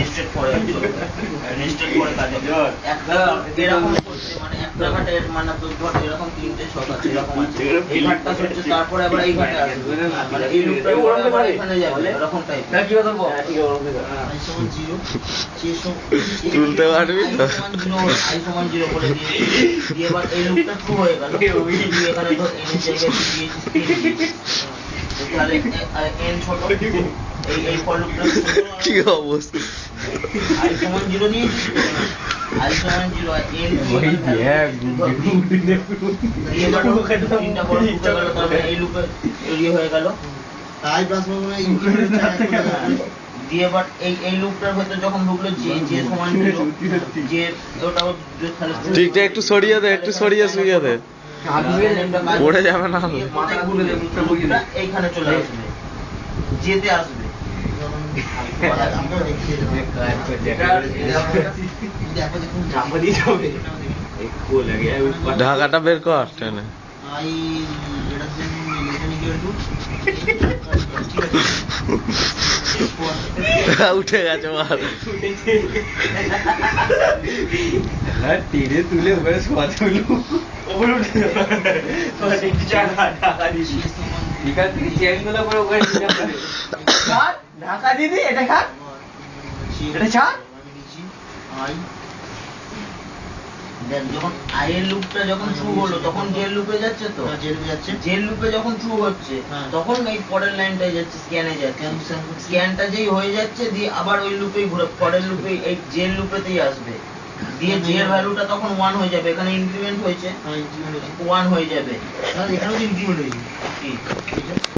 nested পরে nested পরে কাজ হবে একটা এরকম করছে মানে একটা ঘাটের মানে দুধ ঘট এরকম তিনটে ছক আছে এরকম আছে এই ঘাটটা হচ্ছে তারপরে আবার এই ঘাটে আসবে মানে এই লুপটা আবার এখানে যাবে এরকম টাইপ না কি বলবো i সমান 0 তুলতে পারবি তো i সমান 0 বলে দিয়ে এবার এই লুপটা ট্রু হয়ে গেল এখানে ধর n এর জায়গায় দিয়েছি তাহলে n ছোট এই ফর লুপটা কি অবস্থা i সমান 0 নিয়েছি i সমান 0 আর n ওই দেখ এবার তিনটা বড় লুপ হয়ে গেল তাহলে এই লুপে এরিয়া হয়ে গেল তাই প্লাস মানে ইনক্রিমেন্ট দিয়ে এবার এই লুপটার ভিতরে যখন ঢুকলো যে সমান 0 যে ওটাও তাহলে ঠিকটা একটু সরিয়ে দে একটু সরিয়ে শুইয়ে দে পড়ে যাবে না মাথা ঘুরে দে লুপটা এইখানে চলে আসবে যেতে আসবে আমরা দেখিয়ে দেব দেখো দেখুন চাপা দিয়ে যাবে একটু লাগে ঢাকাটা বের কর টেনে I greater than equal to উঠে গেছে মাল হ্যাঁ টেনে তুলে ওখানে শোয়াতে হলো ওপরে উঠে ঢাকা দিবি এখান থেকে চেঞ্জ গুলো করে ওখানে ঢাকা দিবি এটা খা এটা ছাড় I দেখ যখন i এর লুপটা যখন শুরু হলো তখন জেল লুপে যাচ্ছে তো জেল যাচ্ছে জেল লুপে যখন শুরু হচ্ছে তখন এই পরের লাইনটাই যাচ্ছে স্ক্যানে যাচ্ছে স্ক্যানটা যেই হয়ে যাচ্ছে দিয়ে আবার ওই লুপেই ঘুরে পরের লুপে এই জেল লুপেতেই আসবে দিয়ে জেল ভ্যালুটা তখন 1 হয়ে যাবে এখানে ইনক্রিমেন্ট হয়েছে 1 হয়ে যাবে এখানেও ইনক্রিমেন্ট হয়েছে ঠিক